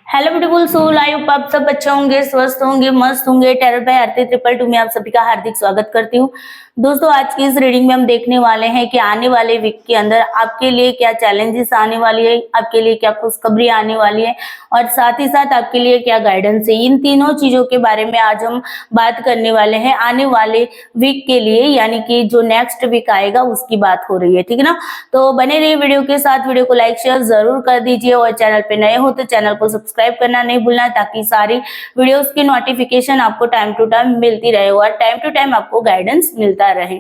Hello beautiful soul, I hope आप सब अच्छे होंगे, स्वस्थ होंगे, मस्त होंगे। टैरोट बाय आरती 222 में आप सभी का हार्दिक स्वागत करती हूँ। दोस्तों, आज की इस रीडिंग में हम देखने वाले हैं कि आने वाले वीक के अंदर आपके लिए क्या चैलेंजेस आने वाली है, आपके लिए क्या खुशखबरी आने वाली है और साथ ही साथ आपके लिए क्या गाइडेंस है। इन तीनों चीजों के बारे में आज हम बात करने वाले हैं। आने वाले वीक के लिए, यानी कि जो नेक्स्ट वीक आएगा उसकी बात हो रही है, ठीक है ना। तो बने रहिए वीडियो के साथ। वीडियो को लाइक शेयर जरूर कर दीजिए और चैनल पे नए हो तो चैनल को सब्सक्राइब करना नहीं भूलना, ताकि सारी वीडियोस की नोटिफिकेशन आपको टाइम टू टाइम मिलती रहे और टाइम टू टाइम आपको गाइडेंस मिलता रहे।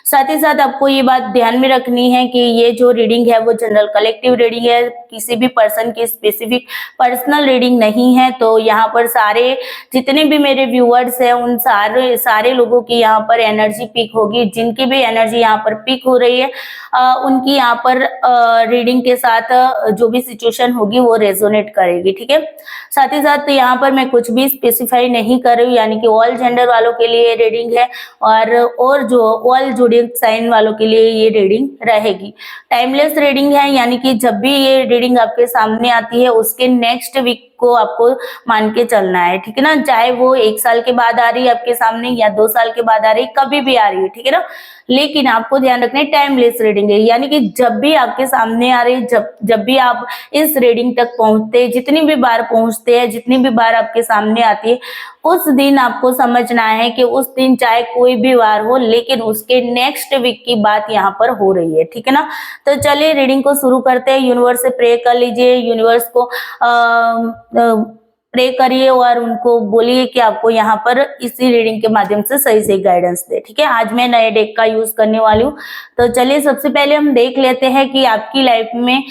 साथ ही साथ आपको ये बात ध्यान में रखनी है कि ये जो रीडिंग है वो जनरल कलेक्टिव रीडिंग है, किसी भी पर्सन की स्पेसिफिक पर्सनल रीडिंग नहीं है। तो यहाँ पर सारे जितने भी मेरे व्यूअर्स हैं उन सारे लोगों की यहाँ पर एनर्जी पीक होगी। जिनकी भी एनर्जी यहाँ पर पीक हो रही है उनकी यहाँ पर रीडिंग के साथ जो भी सिचुएशन होगी वो रेजोनेट करेगी, ठीक है। साथ ही साथ यहाँ पर मैं कुछ भी स्पेसिफाई नहीं कर रही हूँ, यानी कि ऑल जेंडर वालों के लिए रीडिंग है और जो ऑल ज़ोडिएक साइन वालों के लिए ये रीडिंग रहेगी। टाइमलेस रीडिंग है, यानी कि जब भी ये रीडिंग आपके सामने आती है उसके नेक्स्ट वीक को आपको मान के चलना है, ठीक है ना। चाहे वो 1 साल के बाद आ रही है आपके सामने या 2 साल के बाद आ रही है, कभी भी आ रही है, ठीक है ना। लेकिन आपको ध्यान रखना है टाइमलेस रीडिंग है, यानी कि जब भी आपके सामने आ रही है, जब भी आप इस रीडिंग तक पहुंचते हैं, जितनी भी बार पहुंचते हैं, जितनी भी बार आपके सामने आती है, उस दिन आपको समझना है कि उस दिन चाहे कोई भी वार हो, लेकिन उसके नेक्स्ट वीक की बात यहाँ पर हो रही है, ठीक है ना। तो चलिए रीडिंग को शुरू करते हैं। यूनिवर्स से प्रे कर लीजिए, यूनिवर्स को प्रे करिए और उनको बोलिए कि आपको यहाँ पर इसी रीडिंग के माध्यम से सही सही गाइडेंस दे, ठीक है। आज मैं नए डेक का यूज करने वाली हूँ। तो चलिए सबसे पहले हम देख लेते हैं कि आपकी लाइफ में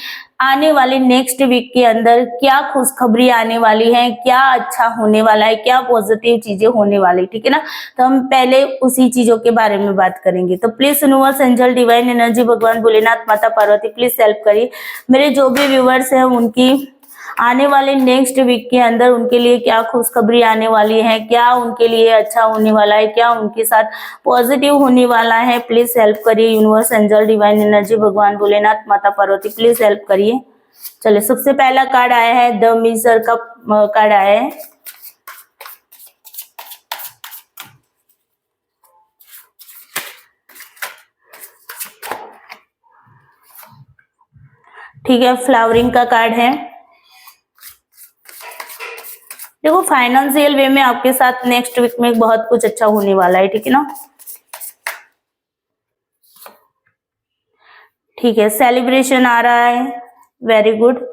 आने वाले नेक्स्ट वीक के अंदर क्या खुशखबरी आने वाली है, क्या अच्छा होने वाला है, क्या पॉजिटिव चीजें होने वाली, ठीक है ना। तो हम पहले उसी चीजों के बारे में बात करेंगे। तो please universe, angel, divine energy, भगवान भोलेनाथ, माता पार्वती, प्लीज हेल्प करिए मेरे जो भी व्यूवर्स हैं उनकी आने वाले नेक्स्ट वीक के अंदर उनके लिए क्या खुशखबरी आने वाली है, क्या उनके लिए अच्छा होने वाला है, क्या उनके साथ पॉजिटिव होने वाला है। प्लीज हेल्प करिए यूनिवर्स, एंजल, डिवाइन एनर्जी, भगवान भोलेनाथ, माता पार्वती, प्लीज हेल्प करिए। चलिए, सबसे पहला कार्ड आया है द मिजर का कार्ड आया है। ठीक है, फ्लावरिंग का कार्ड है। देखो, फाइनेंशियल वे में आपके साथ नेक्स्ट वीक में बहुत कुछ अच्छा होने वाला है, ठीक है ना। ठीक है, सेलिब्रेशन आ रहा है, वेरी गुड,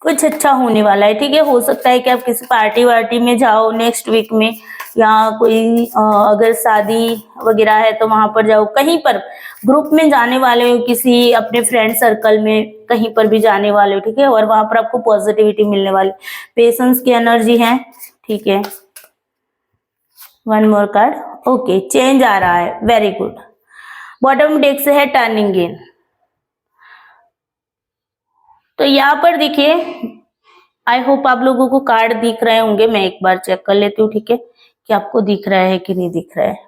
कुछ अच्छा होने वाला है, ठीक है। हो सकता है कि आप किसी पार्टी वार्टी में जाओ नेक्स्ट वीक में, या कोई अगर शादी वगैरह है तो वहां पर जाओ, कहीं पर ग्रुप में जाने वाले हो, किसी अपने फ्रेंड सर्कल में कहीं पर भी जाने वाले हो, ठीक है। और वहां पर आपको पॉजिटिविटी मिलने वाली, पेशेंस की एनर्जी है, ठीक है। One more card, okay, change आ रहा है, वेरी गुड। बॉटम डेक से है टर्निंग इन। तो यहाँ पर देखिए, आई होप आप लोगों को कार्ड दिख रहे होंगे। मैं एक बार चेक कर लेती हूँ, ठीक है, कि आपको दिख रहा है कि नहीं दिख रहा है।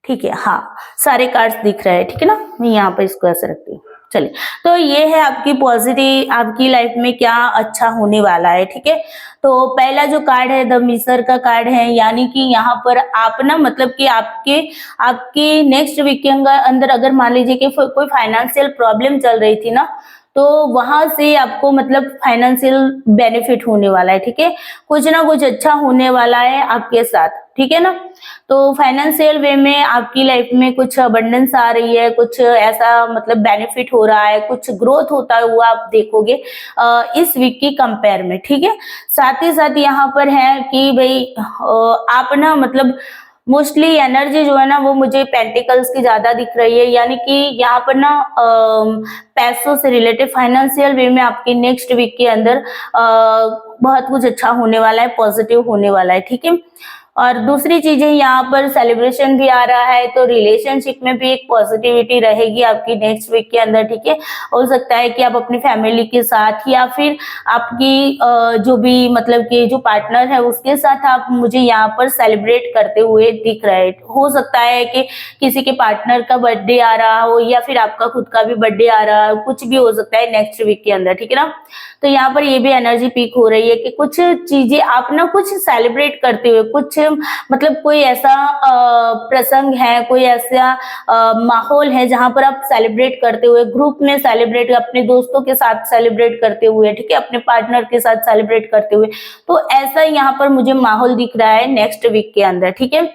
ठीक है, हाँ, सारे कार्ड्स दिख रहे हैं, ठीक है ना। मैं यहाँ पर इसको ऐसे रखती हूँ। चलिए, तो ये है आपकी पॉजिटिव, आपकी लाइफ में क्या अच्छा होने वाला है, ठीक है। तो पहला जो कार्ड है द मिसर का कार्ड है, यानी कि यहाँ पर आप ना, मतलब कि आपके नेक्स्ट वीक के अंदर अगर मान लीजिए कि कोई फाइनेंशियल प्रॉब्लम चल रही थी ना, तो वहां से आपको मतलब फाइनेंशियल बेनिफिट होने वाला है, ठीक है। कुछ ना कुछ अच्छा होने वाला है आपके साथ, ठीक है ना। तो फाइनेंशियल वे में आपकी लाइफ में कुछ अबंडेंस आ रही है, कुछ ऐसा मतलब बेनिफिट हो रहा है, कुछ ग्रोथ होता हुआ आप देखोगे इस वीक की कंपेयर में, ठीक है। साथ ही साथ यहाँ पर है कि भाई आप ना, मतलब मोस्टली एनर्जी जो है ना वो मुझे पेंटिकल्स की ज्यादा दिख रही है, यानी कि यहाँ पर ना पैसों से रिलेटेड फाइनेंशियल वे में आपके नेक्स्ट वीक के अंदर बहुत कुछ अच्छा होने वाला है, पॉजिटिव होने वाला है, ठीक है। और दूसरी चीजें यहाँ पर सेलिब्रेशन भी आ रहा है, तो रिलेशनशिप में भी एक पॉजिटिविटी रहेगी आपकी नेक्स्ट वीक के अंदर, ठीक है। हो सकता है कि आप अपनी फैमिली के साथ या फिर आपकी जो भी मतलब कि जो पार्टनर है उसके साथ आप मुझे यहाँ पर सेलिब्रेट करते हुए दिख रहे हैं। हो सकता है कि किसी के पार्टनर का बर्थडे आ रहा हो या फिर आपका खुद का भी बर्थडे आ रहा हो, कुछ भी हो सकता है नेक्स्ट वीक के अंदर, ठीक है ना। तो यहाँ पर ये भी एनर्जी पीक हो रही है कि कुछ चीजें आप ना कुछ सेलिब्रेट करते हुए, कुछ मतलब कोई ऐसा प्रसंग है, कोई ऐसा माहौल है जहां पर आप सेलिब्रेट करते हुए, ग्रुप में सेलिब्रेट, अपने दोस्तों के साथ सेलिब्रेट करते हुए, ठीक है, अपने पार्टनर के साथ सेलिब्रेट करते हुए, तो ऐसा यहाँ पर मुझे माहौल दिख रहा है नेक्स्ट वीक के अंदर, ठीक है।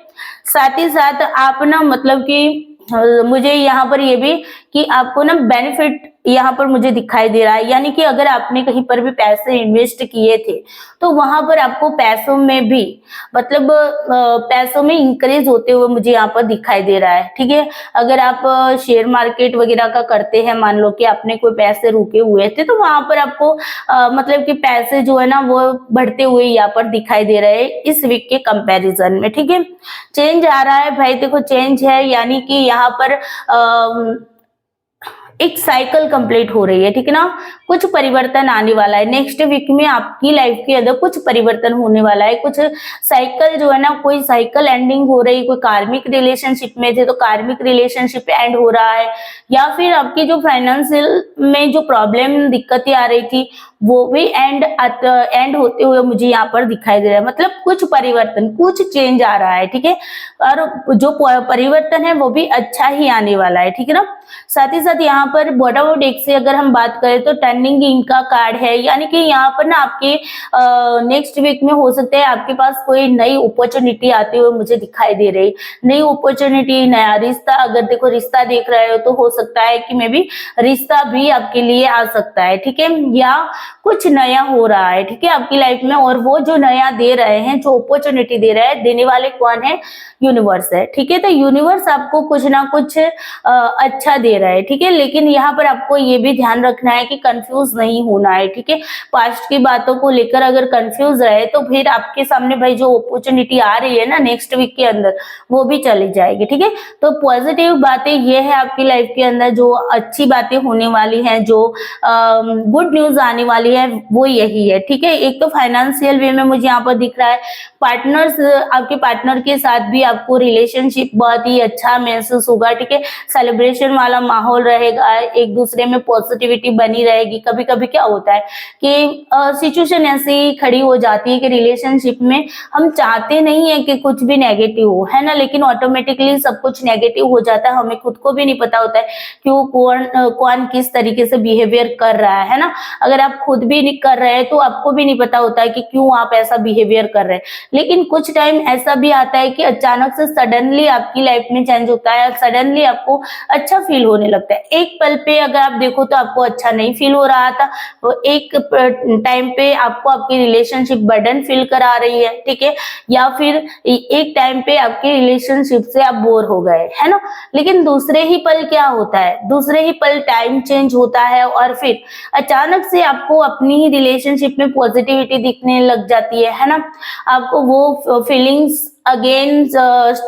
साथ ही साथ आप ना मतलब कि मुझे यहाँ पर ये भी कि आपको ना बेनिफिट यहाँ पर मुझे दिखाई दे रहा है, यानी कि अगर आपने कहीं पर भी पैसे इन्वेस्ट किए थे तो वहां पर आपको पैसों में भी मतलब पैसों में इंक्रीज होते हुए मुझे यहाँ पर दिखाई दे रहा है, ठीक है। अगर आप शेयर मार्केट वगैरह का करते हैं, मान लो कि आपने कोई पैसे रुके हुए थे तो वहां पर आपको मतलब कि पैसे जो है ना वो बढ़ते हुए यहाँ पर दिखाई दे रहे हैं इस वीक के कंपैरिजन में, ठीक है। चेंज आ रहा है भाई, देखो चेंज है, यानी कि यहाँ पर एक साइकिल कंप्लीट हो रही है, ठीक है ना। कुछ परिवर्तन आने वाला है नेक्स्ट वीक में, आपकी लाइफ के अंदर कुछ परिवर्तन होने वाला है, कुछ साइकिल जो है ना, कोई साइकिल एंडिंग हो रही, कोई कार्मिक रिलेशनशिप में थे तो कार्मिक रिलेशनशिप एंड हो रहा है, या फिर आपकी जो फाइनेंशियल में जो प्रॉब्लम दिक्कतें आ रही थी वो भी एंड होते हुए मुझे यहाँ पर दिखाई दे रहा है। मतलब कुछ परिवर्तन, कुछ चेंज आ रहा है, ठीक है। और जो परिवर्तन है वो भी अच्छा ही आने वाला है, ठीक है ना। साथ ही साथ यहाँ पर बॉटम ऑफ डेक से अगर हम बात करें तो टर्निंग इंक का कार्ड है, यानी कि यहाँ पर ना आपके नेक्स्ट वीक में हो सकता है आपके पास कोई नई अपॉर्चुनिटी आती हुए मुझे दिखाई दे रही, नई अपॉर्चुनिटी, नया रिश्ता। अगर देखो रिश्ता देख रहे हो तो हो सकता है कि मे भी रिश्ता भी आपके लिए आ सकता है, ठीक है, या कुछ नया हो रहा है, ठीक है, आपकी लाइफ में। और वो जो नया दे रहे हैं, जो अपॉर्चुनिटी दे रहे हैं, देने वाले कौन है? यूनिवर्स है, ठीक है। तो यूनिवर्स आपको कुछ ना कुछ अच्छा दे रहा है, ठीक है। लेकिन यहाँ पर आपको ये भी ध्यान रखना है कि कंफ्यूज नहीं होना है, ठीक है। पास्ट की बातों को लेकर अगर कंफ्यूज रहे तो फिर आपके सामने भाई जो अपॉर्चुनिटी आ रही है ना नेक्स्ट वीक के अंदर वो भी चली जाएगी, ठीक है। तो पॉजिटिव बातें ये है आपकी लाइफ के अंदर, जो अच्छी बातें होने वाली हैं, जो गुड न्यूज आने वाली है वो यही है, ठीक है। एक तो फाइनेंशियल वे में मुझे यहाँ पर दिख रहा है, पार्टनर्स, आपके पार्टनर के साथ भी आपको रिलेशनशिप बहुत ही अच्छा महसूस होगा, ठीक है। सेलिब्रेशन वाला माहौल रहेगा, एक दूसरे में पॉजिटिविटी बनी रहेगी। कभी कभी क्या होता है कि सिचुएशन ऐसी खड़ी हो जाती है कि रिलेशनशिप में हम चाहते नहीं है कि कुछ भी नेगेटिव हो, है ना, लेकिन ऑटोमेटिकली सब कुछ नेगेटिव हो जाता है, हमें खुद को भी नहीं पता होता है क्यों कौन किस तरीके से बिहेवियर कर रहा है ना। अगर आप खुद भी नहीं कर रहे हैं तो आपको भी नहीं पता होता है कि क्यों आप ऐसा बिहेवियर कर रहे हैं। लेकिन कुछ टाइम ऐसा भी आता है कि अचानक से सडनली आपकी लाइफ में चेंज होता है, सडनली आपको अच्छा फील होने लगता है। एक पल पे अगर आप देखो तो आपको अच्छा नहीं फील हो रहा था, वो एक टाइम पे आपको आपकी रिलेशनशिप बर्डन फील करा रही है, ठीक है, या फिर एक टाइम पे आपकी रिलेशनशिप से आप बोर हो गए, है ना। लेकिन दूसरे ही पल क्या होता है, दूसरे ही पल टाइम चेंज होता है और फिर अचानक से आपको अपनी ही रिलेशनशिप में पॉजिटिविटी दिखने लग जाती है ना। आपको वो फीलिंग्स अगेन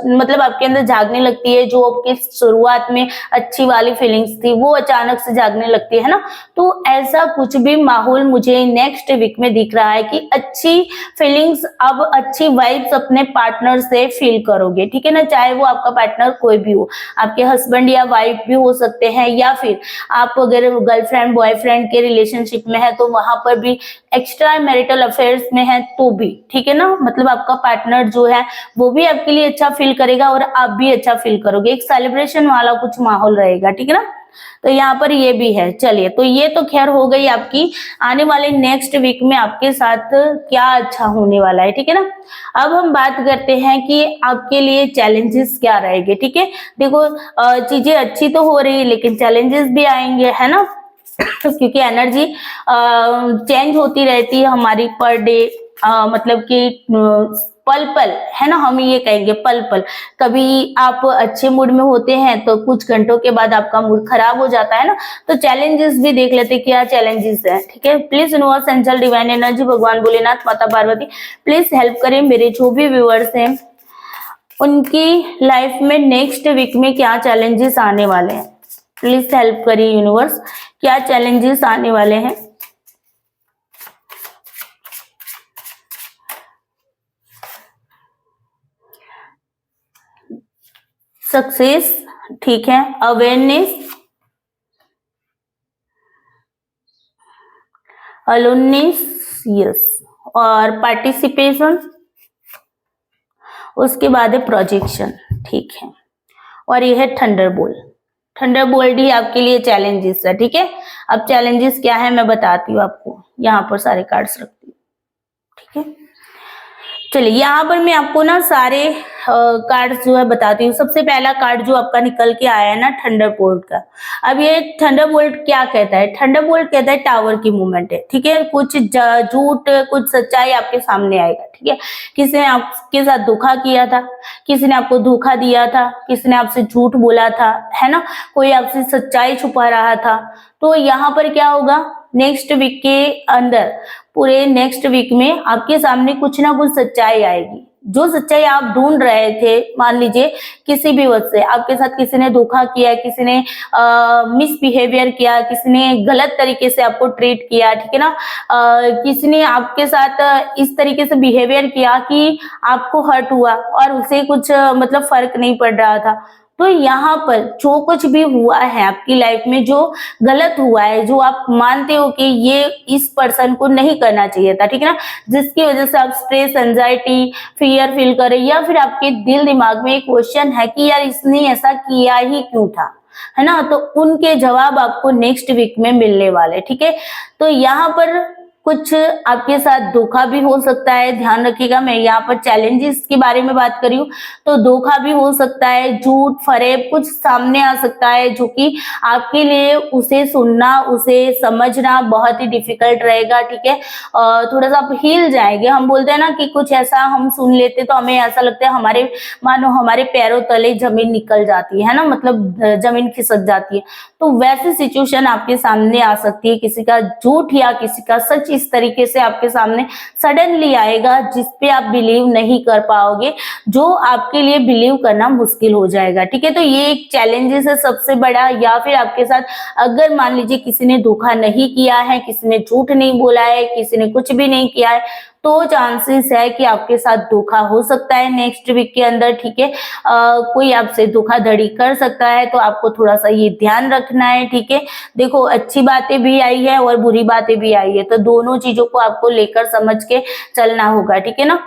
मतलब आपके अंदर जागने लगती है, जो आपकी शुरुआत में अच्छी वाली फीलिंग्स थी वो अचानक से जागने लगती है ना। तो ऐसा कुछ भी माहौल मुझे नेक्स्ट वीक में दिख रहा है कि अच्छी फीलिंग्स, अब अच्छी वाइब्स अपने पार्टनर से फील करोगे, ठीक है ना। चाहे वो आपका पार्टनर कोई भी हो, आपके हस्बैंड या वाइफ भी हो सकते हैं, या फिर आप अगर गर्लफ्रेंड बॉयफ्रेंड के रिलेशनशिप में है तो वहां पर भी, एक्स्ट्रा मैरिटल अफेयर्स में है तो भी, ठीक है ना। मतलब आपका पार्टनर जो है वो भी आपके लिए अच्छा फील करेगा और आप भी अच्छा फील करोगे, एक सेलिब्रेशन वाला कुछ माहौल रहेगा, ठीक है ना। तो यहाँ पर ये भी है। चलिए, तो ये तो खैर हो गई आपकी आने वाले नेक्स्ट वीक में आपके साथ क्या अच्छा होने वाला है, ठीक है ना। अब हम बात करते हैं कि आपके लिए चैलेंजेस क्या रहेंगे, ठीक है। देखो चीजें अच्छी तो हो रही है लेकिन चैलेंजेस भी आएंगे, है ना, क्योंकि एनर्जी चेंज होती रहती है हमारी पर डे, मतलब कि पल पल, है ना, हम ये कहेंगे पल पल। कभी आप अच्छे मूड में होते हैं तो कुछ घंटों के बाद आपका मूड खराब हो जाता है ना। तो चैलेंजेस भी देख लेते हैं, क्या चैलेंजेस है, ठीक है। Please universe, angel, divine energy, भगवान भोलेनाथ, माता पार्वती, प्लीज हेल्प करें मेरे जो भी व्यूअर्स हैं, उनकी लाइफ में नेक्स्ट वीक में क्या चैलेंजेस आने वाले हैं। प्लीज हेल्प करिए यूनिवर्स, क्या चैलेंजेस आने वाले हैं। सक्सेस, ठीक है, अवेयरनेस, अलोननेस, यस, और पार्टिसिपेशन, उसके बाद है प्रोजेक्शन, ठीक है, और ये है थंडरबोल्ट। थंडरबोल्ट ही आपके लिए चैलेंजेस है, ठीक है। अब चैलेंजेस क्या है मैं बताती हूँ आपको, यहाँ पर सारे कार्ड्स रखती हूँ, ठीक है। चलिए यहाँ पर मैं आपको ना सारे कार्ड्स जो है बताती हूँ। सबसे पहला कार्ड जो आपका निकल के आया है ना, थंडरबोल्ट का। अब ये थंडरबोल्ट क्या कहता है? थंडरबोल्ट कहता है टावर की मूवमेंट है, ठीक है। कुछ झूठ, कुछ सच्चाई आपके सामने आएगा, ठीक है। किसी ने आपके साथ धोखा किया था, किसी ने आपको धोखा दिया था, किसी ने आपसे झूठ बोला था, है ना, कोई आपसे सच्चाई छुपा रहा था। तो यहाँ पर क्या होगा, नेक्स्ट वीक के अंदर, पूरे नेक्स्ट वीक में आपके सामने कुछ ना कुछ सच्चाई आएगी। जो सच्चाई आप ढूंढ रहे थे, मान लीजिए किसी भी वजह से आपके साथ किसी ने धोखा किया, किसी ने मिसबिहेवियर किया, किसी ने गलत तरीके से आपको ट्रीट किया, ठीक है ना, किसी ने आपके साथ इस तरीके से बिहेवियर किया कि आपको हर्ट हुआ और उसे कुछ मतलब फर्क नहीं पड़ रहा था। तो यहाँ पर जो कुछ भी हुआ है आपकी लाइफ में, जो गलत हुआ है, जो आप मानते हो कि ये इस पर्सन को नहीं करना चाहिए था, ठीक है ना, जिसकी वजह से आप स्ट्रेस, एंजाइटी, फियर फील कर रहे, या फिर आपके दिल दिमाग में एक क्वेश्चन है कि यार इसने ऐसा किया ही क्यों था, है ना, तो उनके जवाब आपको नेक्स्ट वीक में मिलने वाले, ठीक है। तो यहाँ पर कुछ आपके साथ धोखा भी हो सकता है, ध्यान रखिएगा। मैं यहाँ पर चैलेंजेस के बारे में बात कर रही हूँ, तो धोखा भी हो सकता है, झूठ फरेब कुछ सामने आ सकता है, जो कि आपके लिए उसे सुनना, उसे समझना बहुत ही डिफिकल्ट रहेगा, ठीक है। थोड़ा सा आप हिल जाएंगे। हम बोलते हैं ना कि कुछ ऐसा हम सुन लेते तो हमें ऐसा लगता है हमारे, मानो हमारे पैरों तले जमीन निकल जाती है ना, मतलब जमीन खिसक जाती है। तो वैसी सिचुएशन आपके सामने आ सकती है, किसी का झूठ या किसी का सच इस तरीके से आपके सामने सडनली आएगा, जिसपे आप बिलीव नहीं कर पाओगे, जो आपके लिए बिलीव करना मुश्किल हो जाएगा, ठीक है। तो ये एक चैलेंजेस है सबसे बड़ा। या फिर आपके साथ अगर मान लीजिए किसी ने धोखा नहीं किया है, किसी ने झूठ नहीं बोला है, किसी ने कुछ भी नहीं किया है, तो चांसेस है कि आपके साथ धोखा हो सकता है नेक्स्ट वीक के अंदर, ठीक है। कोई आपसे धोखाधड़ी कर सकता है, तो आपको थोड़ा सा ये ध्यान रखना है, ठीक है। देखो अच्छी बातें भी आई है और बुरी बातें भी आई है, तो दोनों चीजों को आपको लेकर समझ के चलना होगा, ठीक है ना।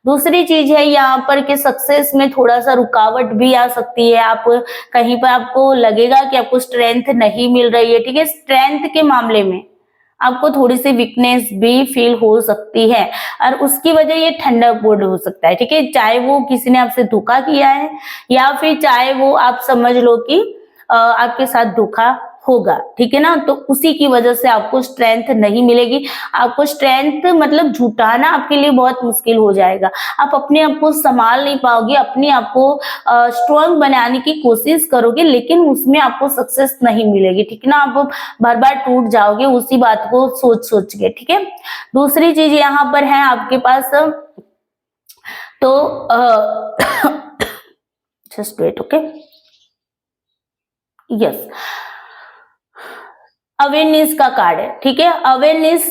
दूसरी चीज है यहाँ पर कि सक्सेस में थोड़ा सा रुकावट भी आ सकती है। आप कहीं पर आपको लगेगा कि आपको स्ट्रेंथ नहीं मिल रही है, ठीक है। स्ट्रेंथ के मामले में आपको थोड़ी सी वीकनेस भी फील हो सकती है, और उसकी वजह ये थंडरबोल्ट हो सकता है, ठीक है। चाहे वो किसी ने आपसे धोखा किया है, या फिर चाहे वो आप समझ लो कि आपके साथ धोखा होगा, ठीक है ना, तो उसी की वजह से आपको स्ट्रेंथ नहीं मिलेगी। आपको स्ट्रेंथ मतलब जुटाना आपके लिए बहुत मुश्किल हो जाएगा। आप अपने आप को संभाल नहीं पाओगे, अपने आप को स्ट्रॉन्ग बनाने की कोशिश करोगे, लेकिन उसमें आपको सक्सेस नहीं मिलेगी, ठीक है ना। आप बार बार टूट जाओगे उसी बात को सोच सोच के, ठीक है। दूसरी चीज यहाँ पर है आपके पास, तो just wait, okay, yes, awareness का कार्ड है, ठीक है। अवेयरनेस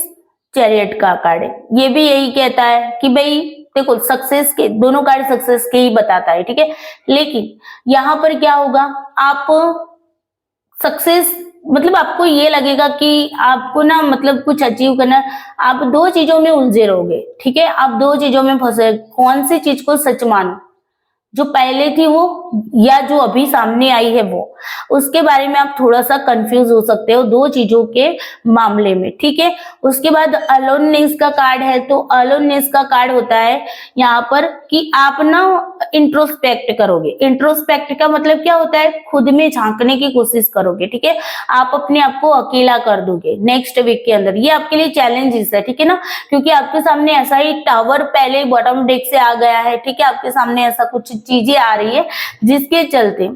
चैरियट का कार्ड है, ये भी यही कहता है कि भाई देखो सक्सेस के दोनों कार्ड सक्सेस के ही बताता है, ठीक है। लेकिन यहाँ पर क्या होगा, आप सक्सेस मतलब आपको ये लगेगा कि आपको ना मतलब कुछ अचीव करना, आप दो चीजों में उलझे रहोगे, ठीक है। आप दो चीजों में फंसे, कौन सी चीज को सच मानो, जो पहले थी वो या जो अभी सामने आई है वो, उसके बारे में आप थोड़ा सा कंफ्यूज हो सकते हो दो चीजों के मामले में, ठीक है। उसके बाद अलोननेस का कार्ड है, तो अलोननेस का कार्ड होता है यहाँ पर कि आप ना इंट्रोस्पेक्ट करोगे। इंट्रोस्पेक्ट का मतलब क्या होता है, खुद में झांकने की कोशिश करोगे, ठीक है। आप अपने आप को अकेला कर दोगे नेक्स्ट वीक के अंदर, ये आपके लिए चैलेंजेस है, ठीक है ना, क्योंकि आपके सामने ऐसा ही टावर पहले बॉटम डेक से आ गया है, ठीक है। आपके सामने ऐसा कुछ चीजें आ रही है जिसके चलते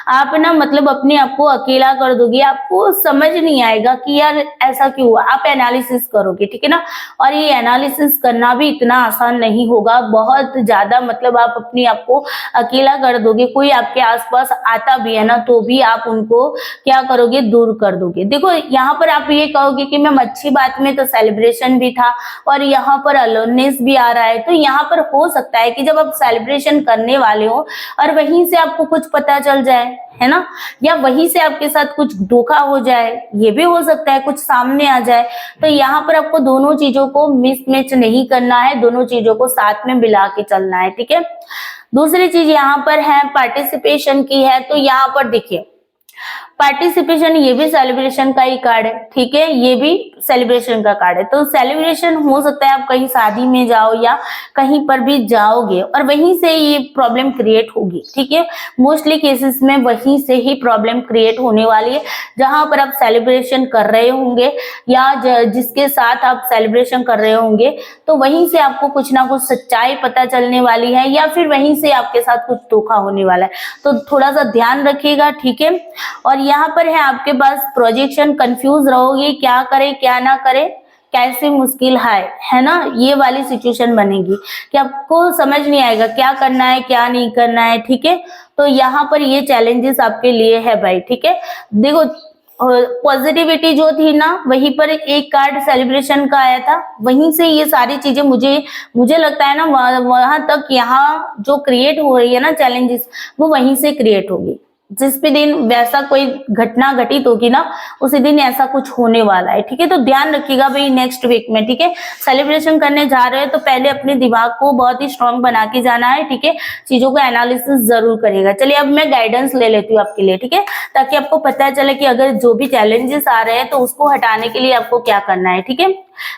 आप ना मतलब अपने आप को अकेला कर दोगे, आपको समझ नहीं आएगा कि यार ऐसा क्यों हुआ। आप एनालिसिस करोगे, ठीक है ना, और ये एनालिसिस करना भी इतना आसान नहीं होगा, बहुत ज्यादा मतलब आप अपने आप को अकेला कर दोगे। कोई आपके आसपास आता भी है ना तो भी आप उनको क्या करोगे, दूर कर दोगे। देखो यहाँ पर आप ये कहोगे कि मैम अच्छी बात में तो सेलिब्रेशन भी था और यहाँ पर अलोननेस भी आ रहा है, तो यहाँ पर हो सकता है कि जब आप सेलिब्रेशन करने वाले हो और वहीं से आपको कुछ पता चल जाए, है ना, या वहीं से आपके साथ कुछ धोखा हो जाए, ये भी हो सकता है, कुछ सामने आ जाए। तो यहाँ पर आपको दोनों चीजों को मिसमैच नहीं करना है, दोनों चीजों को साथ में मिला के चलना है, ठीक है। दूसरी चीज यहाँ पर है पार्टिसिपेशन की है, तो यहाँ पर देखिए पार्टिसिपेशन ये भी सेलिब्रेशन का ही कार्ड है, ठीक है, ये भी सेलिब्रेशन का कार्ड है। तो सेलिब्रेशन हो सकता है आप कहीं शादी में जाओ या कहीं पर भी जाओगे और वहीं से ये प्रॉब्लम क्रिएट होगी, ठीक है। मोस्टली केसेस में वहीं से ही प्रॉब्लम क्रिएट होने वाली है, जहां पर आप सेलिब्रेशन कर रहे होंगे या जिसके साथ आप सेलिब्रेशन कर रहे होंगे, तो वहीं से आपको कुछ ना कुछ सच्चाई पता चलने वाली है या फिर वहीं से आपके साथ कुछ धोखा होने वाला है, तो थोड़ा सा ध्यान रखिएगा, ठीक है। और यहाँ पर है आपके पास प्रोजेक्शन, कंफ्यूज रहोगे क्या करे क्या ना करे, कैसे मुश्किल है ना, ये वाली सिचुएशन बनेगी कि आपको समझ नहीं आएगा क्या करना है क्या नहीं करना है, ठीक है। तो यहाँ पर ये चैलेंजेस आपके लिए है भाई, ठीक है। देखो पॉजिटिविटी जो थी ना, वहीं पर एक कार्ड सेलिब्रेशन का आया था, वहीं से ये सारी चीजें मुझे लगता है ना वहां तक यहाँ जो क्रिएट हो रही है ना चैलेंजेस, वो वहीं से क्रिएट होगी। जिस भी दिन वैसा कोई घटना घटित होगी ना, उसी दिन ऐसा कुछ होने वाला है, ठीक है। तो ध्यान रखिएगा भाई नेक्स्ट वीक में, ठीक है। सेलिब्रेशन करने जा रहे हैं तो पहले अपने दिमाग को बहुत ही स्ट्रांग बना के जाना है, ठीक है। चीजों को एनालिसिस जरूर करिएगा। चलिए अब मैं गाइडेंस ले लेती हूँ आपके लिए, ठीक है, ताकि आपको पता चले कि अगर जो भी चैलेंजेस आ रहे हैं तो उसको हटाने के लिए आपको क्या करना है, ठीक है।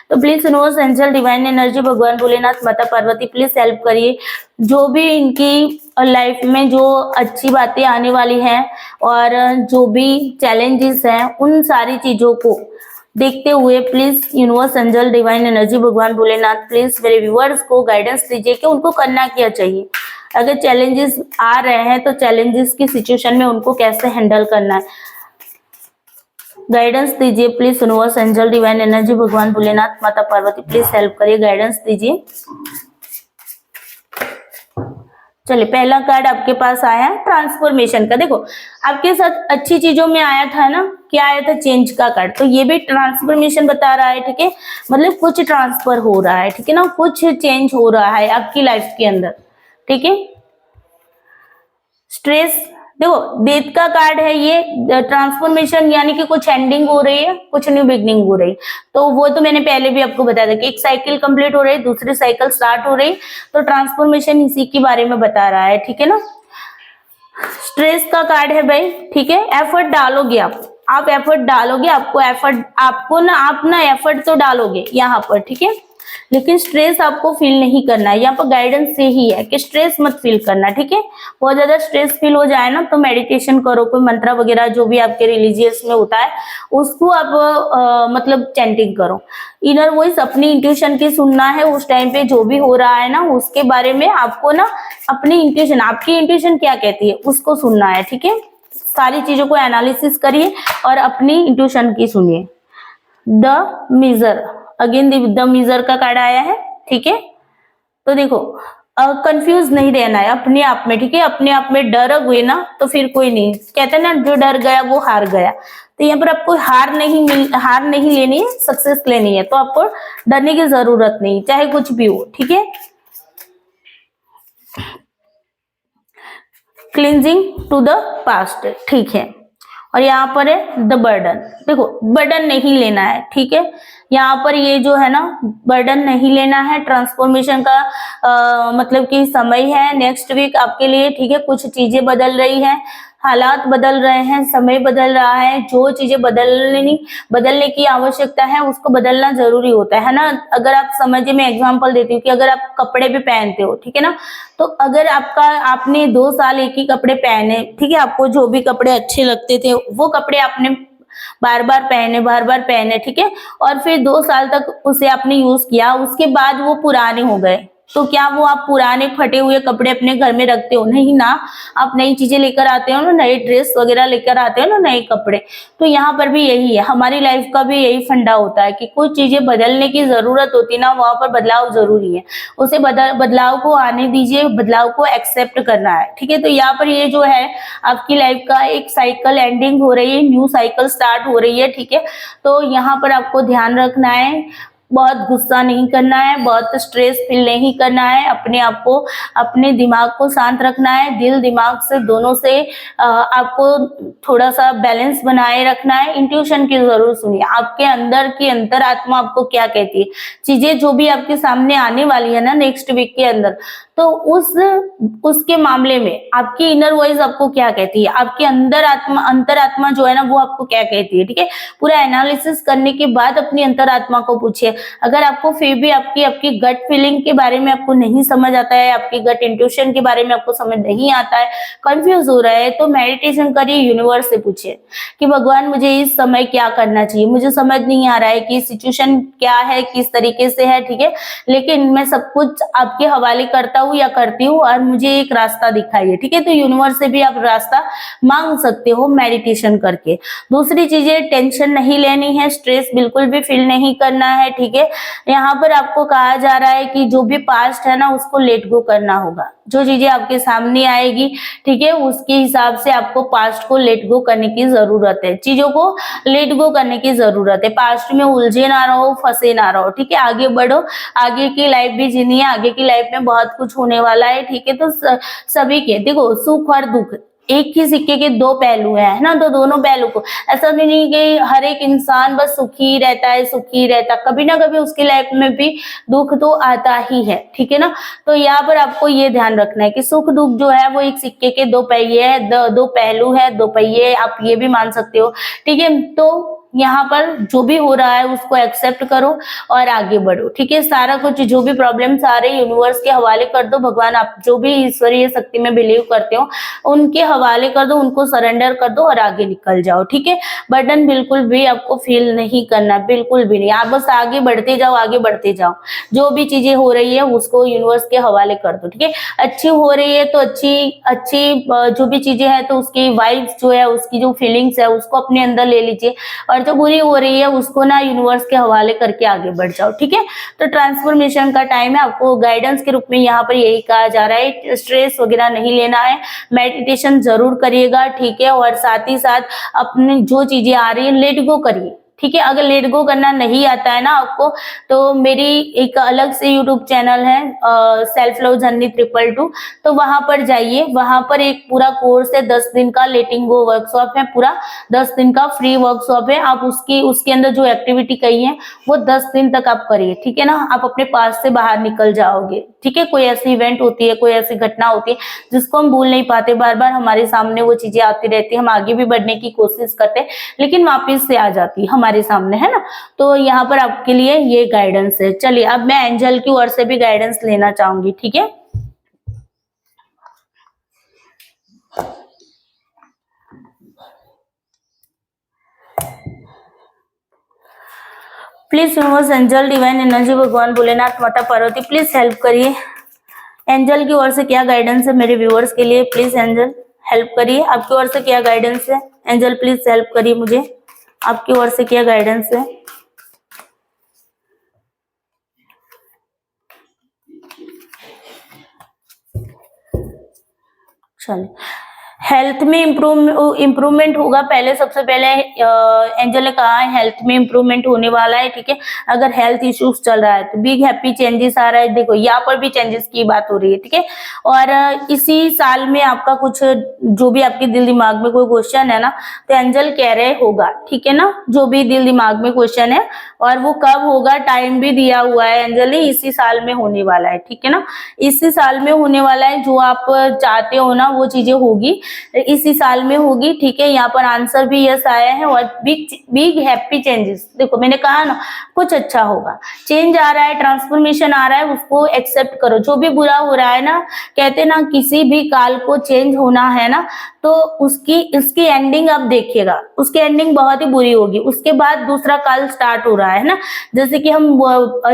तो please universe, angel, divine energy, भगवान भोलेनाथ, माता पार्वती, प्लीज हेल्प करिए जो भी इनकी लाइफ में जो अच्छी बातें आने वाली हैं और जो भी चैलेंजेस हैं उन सारी चीजों को देखते हुए please universe, angel, divine energy, भगवान भोलेनाथ, प्लीज मेरे व्यूअर्स को गाइडेंस दीजिए कि उनको करना क्या चाहिए। अगर चैलेंजेस आ रहे हैं तो चैलेंजेस की सिचुएशन में उनको कैसे हैंडल करना है, गाइडेंस दीजिए please universe, angel, divine energy, भगवान भोलेनाथ, माता पार्वती, प्लीज हेल्प करिए, गाइडेंस दीजिए। चलिए पहला कार्ड आपके पास आया है ट्रांसफॉर्मेशन का। देखो आपके साथ अच्छी चीजों में आया था ना, क्या आया था, चेंज का कार्ड, तो ये भी ट्रांसफॉर्मेशन बता रहा है, ठीक है। मतलब कुछ ट्रांसफर हो रहा है, ठीक है ना, कुछ चेंज हो रहा है आपकी लाइफ के अंदर, ठीक है। स्ट्रेस, देखो डेथ का कार्ड है ये, ट्रांसफॉर्मेशन यानी कि कुछ एंडिंग हो रही है, कुछ न्यू बिगनिंग हो रही, तो वो तो मैंने पहले भी आपको बताया था कि एक साइकिल कंप्लीट हो रही, दूसरी साइकिल स्टार्ट हो रही, तो ट्रांसफॉर्मेशन इसी के बारे में बता रहा है, ठीक है ना। स्ट्रेस का कार्ड है भाई, ठीक है। एफर्ट डालोगे आप एफर्ट डालोगे, आपको ना आप ना एफर्ट तो डालोगे यहाँ पर, ठीक है, लेकिन स्ट्रेस आपको फील नहीं करना है। यहाँ पर गाइडेंस से ही है कि स्ट्रेस मत फील करना, ठीक है। बहुत ज्यादा स्ट्रेस फील हो जाए ना तो मेडिटेशन करो, कोई मंत्र वगैरह जो भी आपके रिलीजियस में होता है उसको आप मतलब चैंटिंग करो। इनर वॉइस, अपनी इंट्यूशन की सुनना है उस टाइम पे, जो भी हो रहा है ना उसके बारे में आपको ना अपनी इंट्यूशन, आपकी इंट्यूशन क्या कहती है उसको सुनना है, ठीक है। सारी चीजों को एनालिसिस करिए और अपनी इंट्यूशन की सुनिए। The measure, again the measure का कार्ड आया है, ठीक है। तो देखो कंफ्यूज नहीं रहना है अपने आप में, ठीक है। अपने आप में डर हुए ना तो फिर कोई नहीं, कहते हैं ना जो डर गया वो हार गया, तो यहाँ पर आपको हार नहीं लेनी है, सक्सेस लेनी है, तो आपको डरने की जरूरत नहीं, चाहे कुछ भी हो, ठीक है। क्लींजिंग टू द पास्ट, ठीक है। और यहाँ पर है द बर्डन। देखो बर्डन नहीं लेना है, ठीक है, यहाँ पर ये जो है ना बर्डन नहीं लेना है। ट्रांसफॉर्मेशन का मतलब कि समय है नेक्स्ट वीक आपके लिए, ठीक है। कुछ चीजें बदल रही हैं, हालात बदल रहे हैं, समय बदल रहा है। जो चीजें बदलने की आवश्यकता है उसको बदलना जरूरी होता है ना। अगर आप समझिए, मैं एग्जांपल देती हूँ कि अगर आप कपड़े भी पहनते हो, ठीक है ना, तो अगर आपने 2 साल एक ही कपड़े पहने, ठीक है, आपको जो भी कपड़े अच्छे लगते थे वो कपड़े आपने बार बार पहने, ठीक है, और फिर 2 साल तक उसे आपने यूज किया, उसके बाद वो पुराने हो गए, तो क्या वो आप पुराने फटे हुए कपड़े अपने घर में रखते हो? नहीं ना, आप नई चीजें लेकर आते हो ना, नए ड्रेस वगैरह लेकर आते हो ना, नए कपड़े। तो यहाँ पर भी यही है, हमारी लाइफ का भी यही फंडा होता है कि कुछ चीजें बदलने की जरूरत होती ना, वहां पर बदलाव जरूरी है। उसे बदलाव को आने दीजिए, बदलाव को एक्सेप्ट करना है, ठीक है। तो यहाँ पर ये जो है आपकी लाइफ का एक साइकिल एंडिंग हो रही है, न्यू साइकिल स्टार्ट हो रही है, ठीक है। तो यहाँ पर आपको ध्यान रखना है, बहुत गुस्सा नहीं करना है, बहुत स्ट्रेस फील नहीं करना है, अपने आप को, अपने दिमाग को शांत रखना है, दिल दिमाग से दोनों से आपको थोड़ा सा बैलेंस बनाए रखना है। इंट्यूशन की जरूर सुनिए, आपके अंदर की अंतरात्मा आपको क्या कहती है, चीजें जो भी आपके सामने आने वाली है ना नेक्स्ट वीक के अंदर, तो उसके मामले में आपकी इनर वॉइस आपको क्या कहती है, आपके अंतरात्मा जो है ना वो आपको क्या कहती है, ठीक है। पूरा एनालिसिस करने के बाद अपनी अंतरात्मा को पूछिए। अगर आपको फिर भी आपकी गट फीलिंग के बारे में आपको नहीं समझ आता है, आपकी गट इंट्यूशन के बारे में आपको समझ नहीं आता है, कंफ्यूज हो रहा है, तो मेडिटेशन करिए, यूनिवर्स से पूछिए कि भगवान मुझे इस समय क्या करना चाहिए, मुझे समझ नहीं आ रहा है कि सिचुएशन क्या है, किस तरीके से है, ठीक है, लेकिन मैं सब कुछ आपके हवाले करता हूँ या करती हूँ और मुझे एक रास्ता दिखाइए, ठीक है। तो यूनिवर्स से भी आप रास्ता मांग सकते हो मेडिटेशन करके। दूसरी चीजें, टेंशन नहीं लेनी है, स्ट्रेस बिल्कुल भी फील नहीं करना है, ठीक है। यहाँ पर आपको कहा जा रहा है कि जो भी पास्ट है ना उसको लेट गो करना होगा, जो चीजें आपके सामने आएगी, ठीक है, उसके हिसाब से आपको पास्ट को लेट गो करने की जरूरत है, चीजों को लेट गो करने की जरूरत है। पास्ट में उलझे ना रहो, फंसे ना रहो, ठीक है, आगे बढ़ो, आगे की लाइफ भी जीनी है, आगे की लाइफ में बहुत कुछ होने वाला है, ठीक है। तो सभी के देखो, सुख और दुख एक ही सिक्के के 2 पहलू है ना, तो दोनों पहलू को, ऐसा नहीं कि हर एक इंसान बस सुखी रहता है, सुखी रहता, कभी ना कभी उसकी लाइफ में भी दुख तो आता ही है, ठीक है ना। तो यहाँ पर आपको ये ध्यान रखना है कि सुख दुख जो है वो एक सिक्के के 2 पहिए है, 2 पहलू है, 2 पहिए आप ये भी मान सकते हो, ठीक है। तो यहाँ पर जो भी हो रहा है उसको एक्सेप्ट करो और आगे बढ़ो, ठीक है। सारा कुछ जो भी प्रॉब्लम्स आ रही है यूनिवर्स के हवाले कर दो, भगवान, आप जो भी ईश्वरीय शक्ति में बिलीव करते हो उनके हवाले कर दो, उनको सरेंडर कर दो और आगे निकल जाओ, ठीक है। बर्डन बिल्कुल भी आपको फील नहीं करना, बिल्कुल भी नहीं, आप बस आगे बढ़ते जाओ, आगे बढ़ते जाओ। जो भी चीजें हो रही है उसको यूनिवर्स के हवाले कर दो, ठीक है। अच्छी हो रही है तो अच्छी जो भी चीजें हैं तो उसकी वाइब्स जो है, उसकी जो फीलिंग्स है उसको अपने अंदर ले लीजिए, और जो बुरी हो रही है उसको ना यूनिवर्स के हवाले करके आगे बढ़ जाओ, ठीक है। तो ट्रांसफॉर्मेशन का टाइम है, आपको गाइडेंस के रूप में यहाँ पर यही कहा जा रहा है, स्ट्रेस वगैरह नहीं लेना है, मेडिटेशन जरूर करिएगा, ठीक है, और साथ ही साथ अपनी जो चीजें आ रही है लेट गो करिए, ठीक है। अगर लेट गो करना नहीं आता है ना आपको, तो मेरी एक अलग से यूट्यूब चैनल है सेल्फ लव जर्नी 222, तो वहां पर जाइए, वहां पर एक पूरा कोर्स है, 10 दिन का लेटिंग गो वर्कशॉप है, पूरा 10 दिन का फ्री वर्कशॉप है। आप उसके अंदर जो एक्टिविटी कही है वो 10 दिन तक आप करिए, ठीक है ना, आप अपने पास से बाहर निकल जाओगे, ठीक है। कोई ऐसी इवेंट होती है, कोई ऐसी घटना होती है जिसको हम भूल नहीं पाते, बार बार हमारे सामने वो चीजें आती रहती है, हम आगे भी बढ़ने की कोशिश करते हैं लेकिन वापिस से आ जाती है हमारे सामने, है ना। तो यहाँ पर आपके लिए ये गाइडेंस है। चलिए अब मैं एंजल की ओर से भी गाइडेंस लेना चाहूंगी, ठीक है। Please universe, angel, divine energy, भगवान भोलेनाथ, माता पार्वती, प्लीज हेल्प करिए। एंजल की ओर से क्या गाइडेंस है मेरे व्यूअर्स के लिए, प्लीज एंजल हेल्प करिए। आपकी ओर से क्या गाइडेंस है एंजल, प्लीज हेल्प करिए मुझे, आपकी ओर से क्या गाइडेंस है। चलिए, हेल्थ में इम्प्रूवमेंट होगा। पहले सबसे पहले एंजल ने कहा है हेल्थ में इम्प्रूवमेंट होने वाला है, ठीक है। अगर हेल्थ इश्यूज चल रहा है तो बिग हैप्पी चेंजेस आ रहा है। देखो यहाँ पर भी चेंजेस की बात हो रही है, ठीक है। और इसी साल में आपका कुछ जो भी आपके दिल दिमाग में कोई क्वेश्चन है ना, तो एंजल कह रहे होगा, ठीक है ना। जो भी दिल दिमाग में क्वेश्चन है और वो कब होगा, टाइम भी दिया हुआ है एंजल ने, इसी साल में होने वाला है, ठीक है ना। इसी साल में होने वाला है, जो आप चाहते हो ना वो चीजें होगी इसी साल में होगी, ठीक है। यहाँ पर आंसर भी यस आया है। और बिग हैप्पी चेंजेस, देखो मैंने कहा ना कुछ अच्छा होगा, चेंज आ रहा है, ट्रांसफॉर्मेशन आ रहा है, उसको एक्सेप्ट करो। जो भी बुरा हो रहा है ना, कहते ना किसी भी काल को चेंज होना है ना, तो उसकी एंडिंग आप देखिएगा, उसकी एंडिंग बहुत ही बुरी होगी। उसके बाद दूसरा काल स्टार्ट हो रहा है ना। जैसे कि हम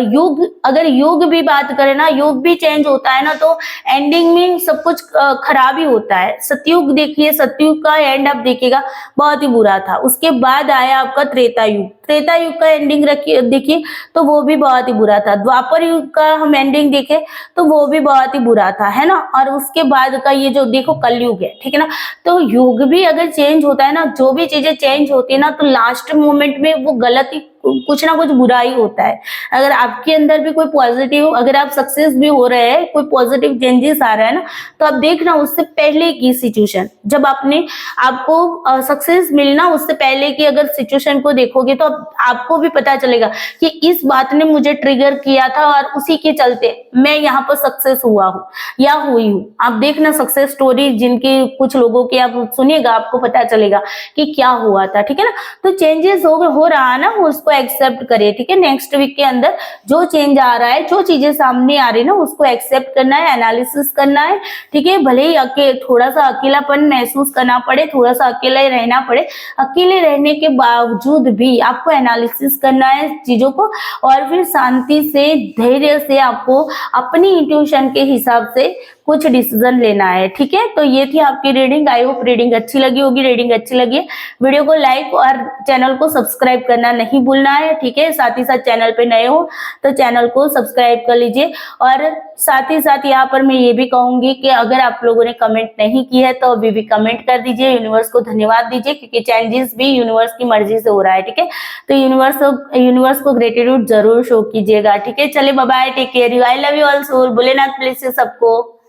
युग, अगर युग भी बात करें ना, युग भी चेंज होता है ना, तो एंडिंग में सब कुछ खराब ही होता है। सतयुग देखिए, सतयुग का एंड आप देखिएगा बहुत ही बुरा था। उसके बाद आया आपका त्रेता युग, त्रेता युग का एंडिंग देखिए तो वो भी बहुत ही बुरा था। द्वापर युग का हम एंडिंग देखें तो वो भी बहुत ही बुरा था, है ना। और उसके बाद का ये जो देखो कलयुग है, ठीक है ना। तो युग भी अगर चेंज होता है ना, जो भी चीजें चेंज होती है ना, तो लास्ट मोमेंट में वो गलत ही कुछ ना कुछ बुरा ही होता है। अगर आपके अंदर भी कोई पॉजिटिव, अगर आप सक्सेस भी हो रहे हैं, कोई पॉजिटिव चेंजेस आ रहा है ना, तो आप देखना उससे पहले की सिचुएशन, जब आपको सक्सेस मिलना उससे पहले की अगर सिचुएशन को देखोगे तो आपको भी पता चलेगा कि इस बात ने मुझे ट्रिगर किया था और उसी के चलते मैं यहाँ पर सक्सेस हुआ हूँ या हुई हूँ। आप देखना सक्सेस स्टोरी जिनकी कुछ लोगों की आप सुनिएगा, आपको पता चलेगा कि क्या हुआ था, ठीक है ना। तो चेंजेस हो रहा है ना, उसको एक्सेप्ट करिए, ठीक है। नेक्स्ट वीक के अंदर जो चेंज आ रहा है, जो चीजें सामने आ रही है ना, उसको एक्सेप्ट करना है, एनालिसिस करना है, ठीक है। भले ही थोड़ा सा अकेलापन महसूस करना पड़े, थोड़ा सा अकेला ही रहना पड़े, अकेले रहने के बावजूद भी आपको एनालिसिस करना है चीजों को, और फिर शांति से, धैर्य से आपको अपनी इंट्यूशन के हिसाब से कुछ डिसीजन लेना है, ठीक है। तो ये थी आपकी रीडिंग। आई होप रीडिंग अच्छी लगी होगी। रीडिंग अच्छी लगी है, वीडियो को लाइक और चैनल को सब्सक्राइब करना नहीं भूलना है, ठीक है। साथ ही साथ चैनल पे नए हो तो चैनल को सब्सक्राइब कर लीजिए। और साथ ही साथ यहाँ पर मैं ये भी कहूंगी कि अगर आप लोगों ने कमेंट नहीं की है तो अभी भी कमेंट कर दीजिए, यूनिवर्स को धन्यवाद दीजिए, क्योंकि चेंजेस भी यूनिवर्स की मर्जी से हो रहा है, ठीक है। तो यूनिवर्स को ग्रेटिट्यूड जरूर शो कीजिएगा, ठीक है। चलिए bye bye, take care, I love you all soul, Bholenath bless you सबको।